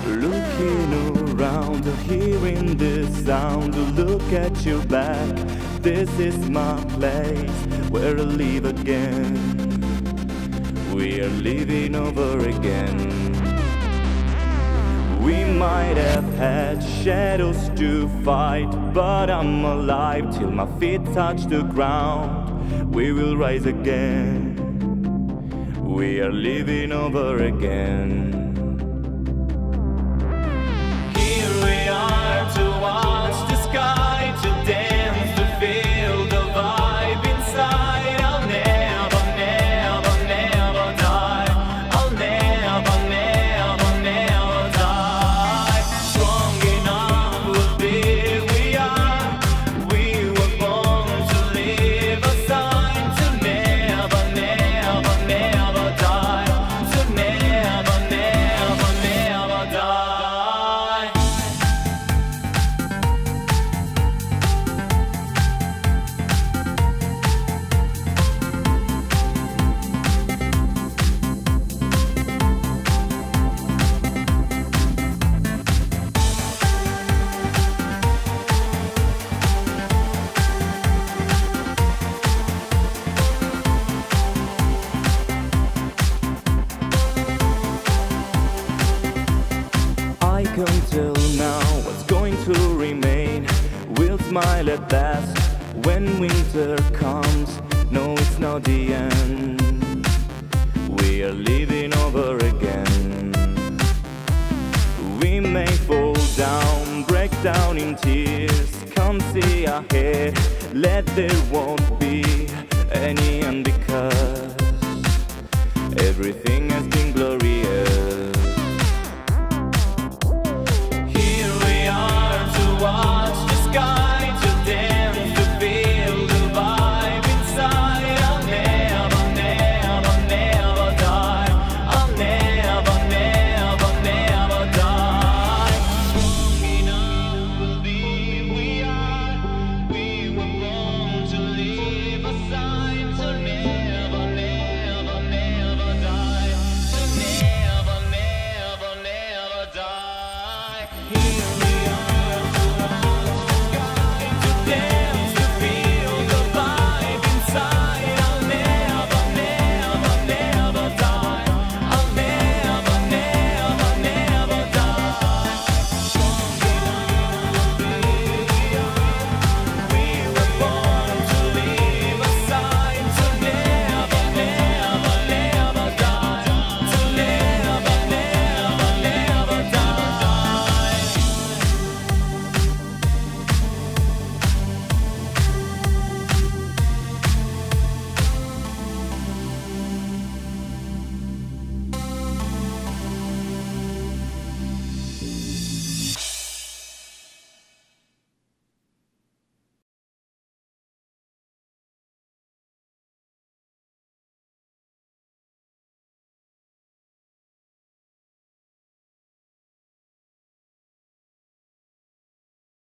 Looking around, hearing this sound, look at your back. This is my place where I live again. We are living over again. We might have had shadows to fight, but I'm alive till my feet touch the ground. We will rise again. We are living over again. Here we are to watch the sky, to dance, to feel the vibe inside. I'll never, never, never die. I'll never, never, never die. Strong enough we'll be, we are. We were born to live a sign to never, never, never die. To never, never, never die. I can tell now what's going to remain. We'll smile at last when winter comes. No, it's not the end. We are living over again. We may fall down, break down in tears. Come see ahead, let there won't be any end, because everything has been glorified.